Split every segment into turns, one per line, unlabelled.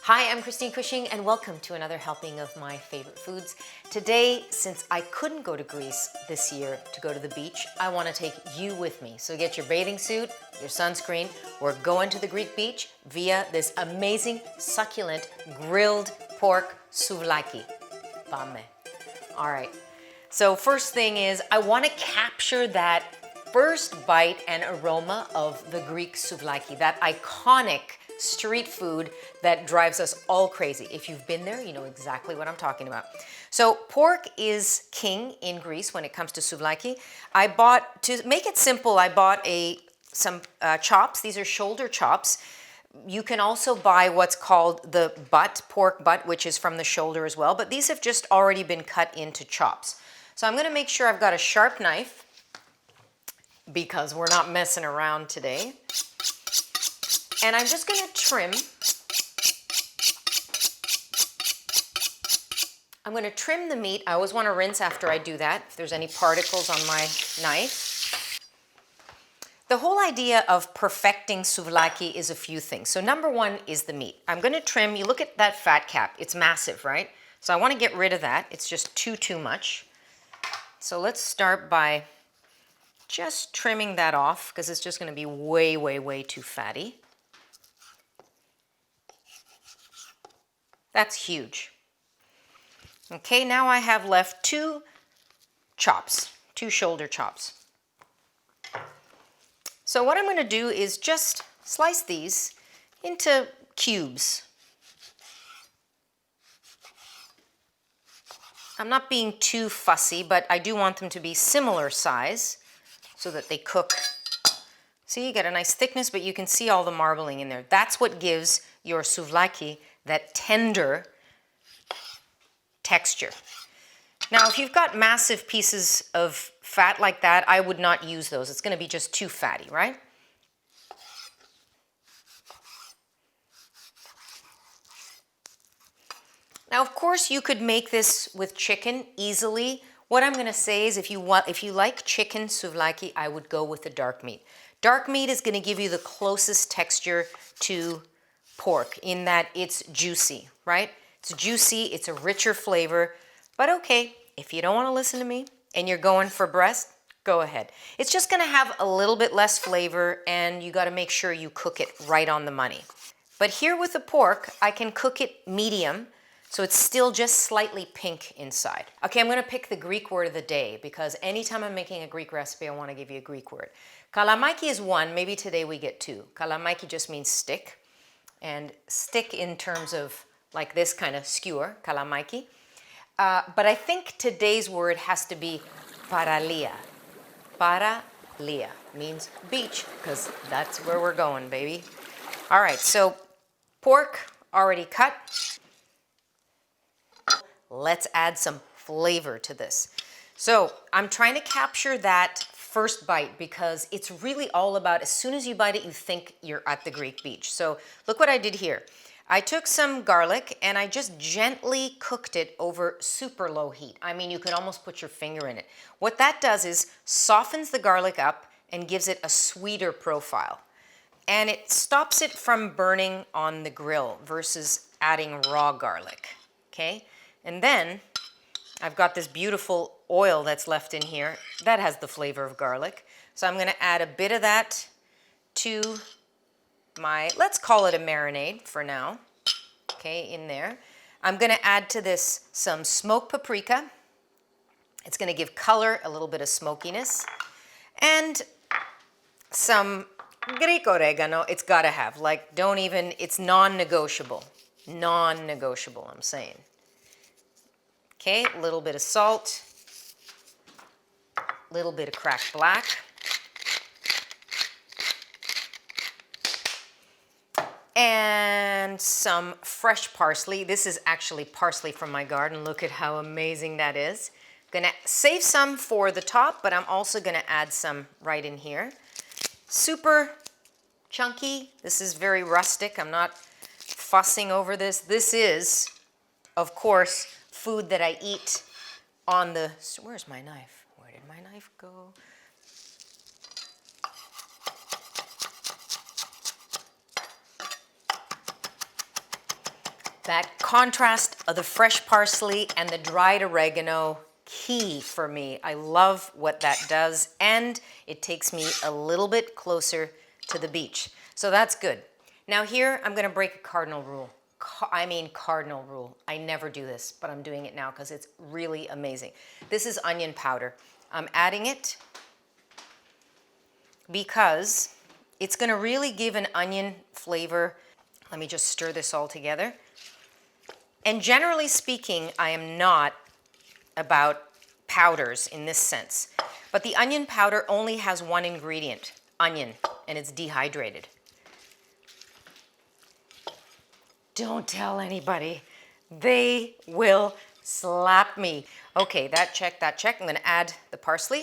Hi, I'm Christine Cushing and welcome to another helping of my favorite foods. Today, since I couldn't go to Greece this year to go to the beach, I want to take you with me. So get your bathing suit, your sunscreen. We're going to the Greek beach via this amazing, succulent, grilled pork souvlaki. Pame. All right. So first thing is, I want to capture that first bite and aroma of the Greek souvlaki, that iconic street food that drives us all crazy. If you've been there, you know exactly what I'm talking about. So pork is king in Greece when it comes to souvlaki. To make it simple, I bought some chops. These are shoulder chops. You can also buy what's called the butt, pork butt, which is from the shoulder as well, but these have just already been cut into chops. So I'm gonna make sure I've got a sharp knife because we're not messing around today. And I'm just gonna trim. I'm gonna trim the meat. I always wanna rinse after I do that, if there's any particles on my knife. The whole idea of perfecting souvlaki is a few things. So number one is the meat. I'm gonna trim, you look at that fat cap, it's massive, right? So I wanna get rid of that. It's just too much. So let's start by just trimming that off because it's just gonna be way too fatty. That's huge. Okay, now I have left two shoulder chops. So what I'm going to do is just slice these into cubes. I'm not being too fussy, but I do want them to be similar size so that they cook. See, you get a nice thickness, but you can see all the marbling in there. That's what gives your souvlaki that tender texture. Now, if you've got massive pieces of fat like that, I would not use those. It's going to be just too fatty, right? Now, of course, you could make this with chicken easily. What I'm going to say is if you like chicken souvlaki, I would go with the dark meat. Dark meat is going to give you the closest texture to pork in that it's juicy, right? It's juicy, it's a richer flavor, but okay, if you don't want to listen to me and you're going for breast, go ahead. It's just going to have a little bit less flavor and you got to make sure you cook it right on the money. But here with the pork, I can cook it medium, so it's still just slightly pink inside. Okay, I'm going to pick the Greek word of the day because anytime I'm making a Greek recipe, I want to give you a Greek word. Kalamaiki is one, maybe today we get two. Kalamaiki just means stick. And stick in terms of like this kind of skewer, kalamaiki. But I think today's word has to be paralia. Paralia means beach, because that's where we're going, baby. All right, so pork already cut. Let's add some flavor to this. So I'm trying to capture that first bite because it's really all about, as soon as you bite it, you think you're at the Greek beach. So look what I did here. I took some garlic and I just gently cooked it over super low heat. I mean, you could almost put your finger in it. What that does is softens the garlic up and gives it a sweeter profile. And it stops it from burning on the grill versus adding raw garlic, okay? And then I've got this beautiful oil that's left in here that has the flavor of garlic. So I'm going to add a bit of that to my, let's call it a marinade for now, okay, in there. I'm going to add to this some smoked paprika. It's going to give color, a little bit of smokiness, and some Greek oregano. It's got to have, like, don't even, it's non-negotiable. Non-negotiable, I'm saying. Okay, a little bit of salt, a little bit of cracked black. And some fresh parsley. This is actually parsley from my garden. Look at how amazing that is. Gonna save some for the top, but I'm also gonna add some right in here. Super chunky. This is very rustic. I'm not fussing over this. This is, of course, food that I eat on the, where's my knife? Where did my knife go? That contrast of the fresh parsley and the dried oregano, key for me. I love what that does, and it takes me a little bit closer to the beach. So that's good. Now here, I'm gonna break a cardinal rule. Cardinal rule. I never do this, but I'm doing it now because it's really amazing. This is onion powder. I'm adding it because it's gonna really give an onion flavor. Let me just stir this all together. And generally speaking, I am not about powders in this sense. But the onion powder only has one ingredient, onion, and it's dehydrated. Don't tell anybody. They will slap me. Okay, that check, that check. I'm gonna add the parsley.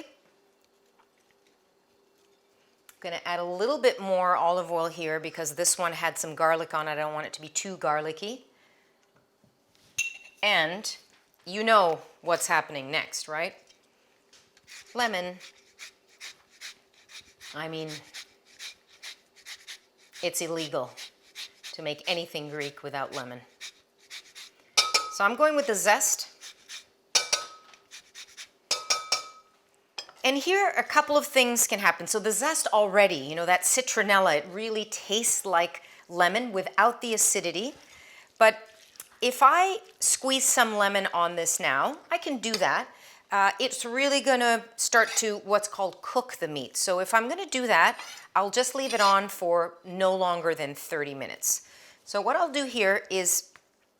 I'm gonna add a little bit more olive oil here because this one had some garlic on it. I don't want it to be too garlicky. And you know what's happening next, right? Lemon. I mean, it's illegal to make anything Greek without lemon. So I'm going with the zest. And here a couple of things can happen. So the zest already, you know, that citronella, it really tastes like lemon without the acidity. But if I squeeze some lemon on this now, I can do that. It's really gonna start to what's called cook the meat. So if I'm gonna do that, I'll just leave it on for no longer than 30 minutes. So what I'll do here is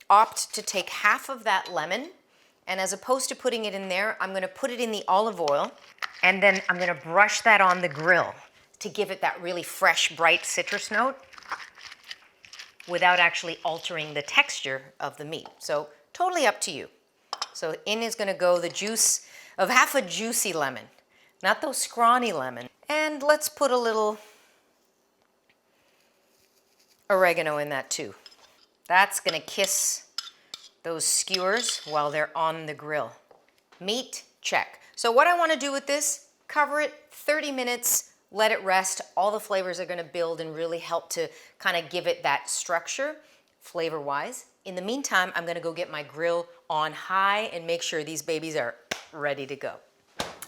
opt to take half of that lemon, and as opposed to putting it in there, I'm gonna put it in the olive oil, and then I'm gonna brush that on the grill to give it that really fresh, bright citrus note without actually altering the texture of the meat. So totally up to you. So in is gonna go the juice of half a juicy lemon, not those scrawny lemon. And let's put a little oregano in that too. That's gonna kiss those skewers while they're on the grill. Meat, check. So what I wanna do with this, cover it 30 minutes, let it rest. All the flavors are gonna build and really help to kind of give it that structure, flavor-wise. In the meantime, I'm gonna go get my grill on high and make sure these babies are ready to go.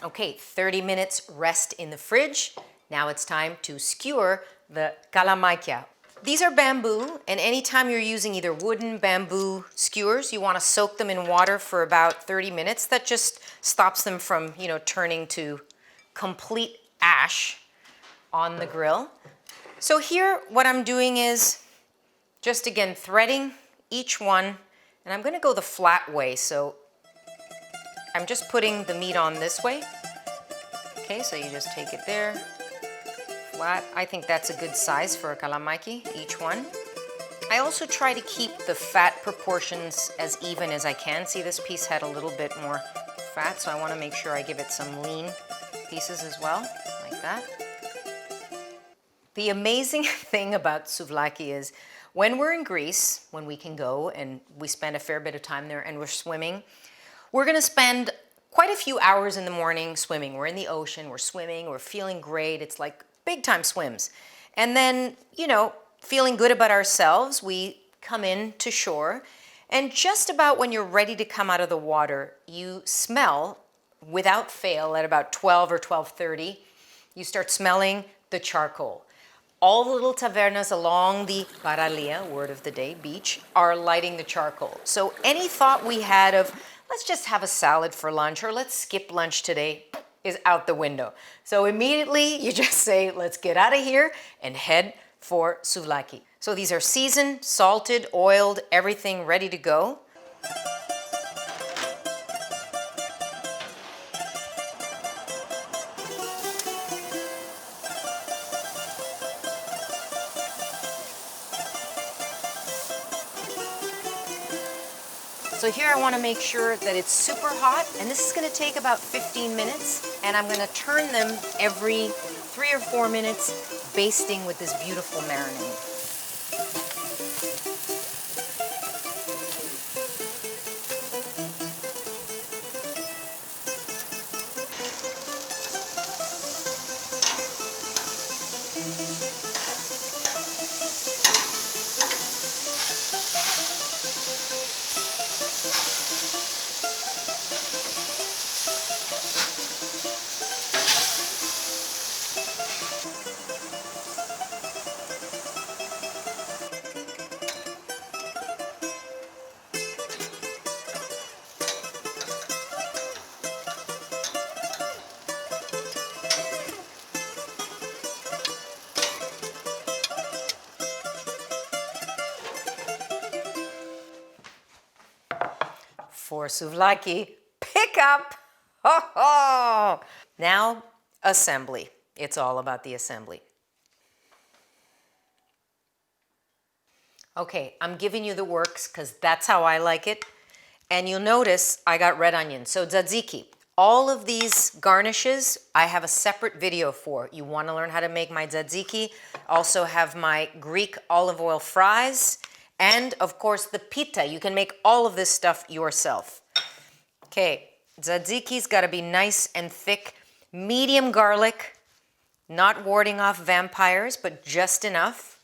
Okay, 30 minutes rest in the fridge. Now it's time to skewer the kalamaikia. These are bamboo, and anytime you're using either wooden, bamboo skewers, you wanna soak them in water for about 30 minutes. That just stops them from, you know, turning to complete ash on the grill. So here, what I'm doing is just again threading each one, and I'm gonna go the flat way. So I'm just putting the meat on this way. Okay, so you just take it there, flat. I think that's a good size for a kalamaiki, each one. I also try to keep the fat proportions as even as I can. See, this piece had a little bit more fat, so I wanna make sure I give it some lean pieces as well, like that. The amazing thing about souvlaki is when we're in Greece, when we can go and we spend a fair bit of time there and we're swimming, we're gonna spend quite a few hours in the morning swimming. We're in the ocean, we're swimming, we're feeling great. It's like big time swims. And then, you know, feeling good about ourselves, we come in to shore. And just about when you're ready to come out of the water, you smell, without fail, at about 12 or 12:30, you start smelling the charcoal. All the little tavernas along the paralia, word of the day, beach, are lighting the charcoal. So any thought we had of, let's just have a salad for lunch or let's skip lunch today, is out the window. So immediately you just say, let's get out of here and head for souvlaki. So these are seasoned, salted, oiled, everything ready to go. So here I want to make sure that it's super hot, and this is going to take about 15 minutes, and I'm going to turn them every 3 or 4 minutes, basting with this beautiful marinade. for souvlaki. Pick up! Ho ho! Now, assembly. It's all about the assembly. Okay, I'm giving you the works because that's how I like it. And you'll notice I got red onion. So tzatziki. All of these garnishes, I have a separate video for. You want to learn how to make my tzatziki. Also have my Greek olive oil fries. And of course the pita. You can make all of this stuff yourself. Okay, tzatziki's got to be nice and thick. Medium garlic. Not warding off vampires, but just enough.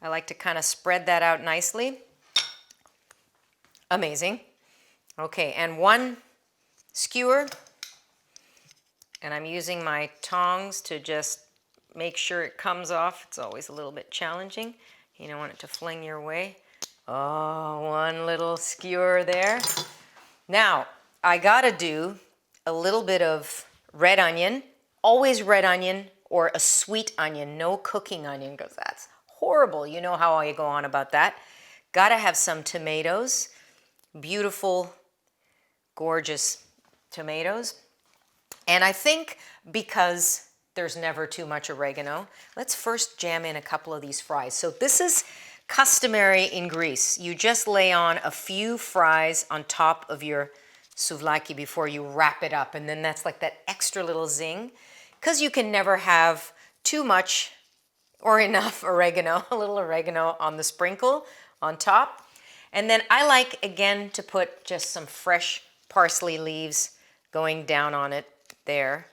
I like to kind of spread that out nicely. Amazing. Okay, and one skewer. And I'm using my tongs to just make sure it comes off. It's always a little bit challenging. You don't want it to fling your way. Oh, one little skewer there. Now, I gotta do a little bit of red onion. Always red onion or a sweet onion, no cooking onion, because that's horrible. You know how I go on about that. Gotta have some tomatoes. Beautiful, gorgeous tomatoes. And I think because there's never too much oregano, let's first jam in a couple of these fries. So this is customary in Greece. You just lay on a few fries on top of your souvlaki before you wrap it up. And then that's like that extra little zing. Because you can never have too much or enough oregano, a little oregano on the sprinkle on top. And then I like, again, to put just some fresh parsley leaves going down on it there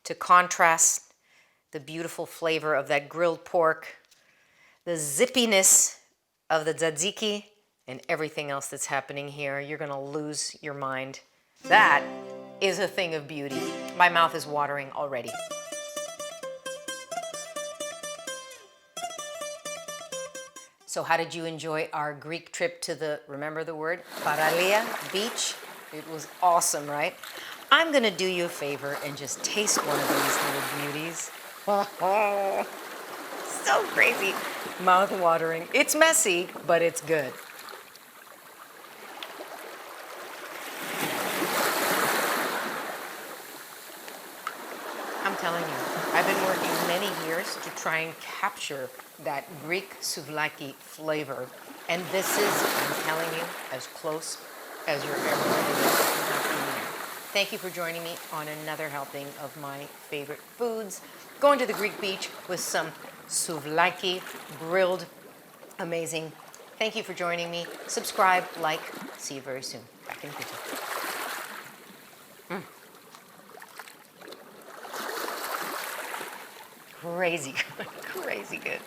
to contrast the beautiful flavor of that grilled pork, the zippiness of the tzatziki, and everything else that's happening here. You're gonna lose your mind. That is a thing of beauty. My mouth is watering already. So how did you enjoy our Greek trip to the, remember the word, paralia beach? It was awesome, right? I'm gonna do you a favor and just taste one of these little beauties. So crazy, mouth watering. It's messy, but it's good. I'm telling you, I've been working many years to try and capture that Greek souvlaki flavor. And this is, I'm telling you, as close as you're ever going to get. Thank you for joining me on another helping of my favorite foods. Going to the Greek beach with some souvlaki grilled. Amazing. Thank you for joining me. Subscribe, like. See you very soon. Back in the kitchen. Crazy good, crazy good.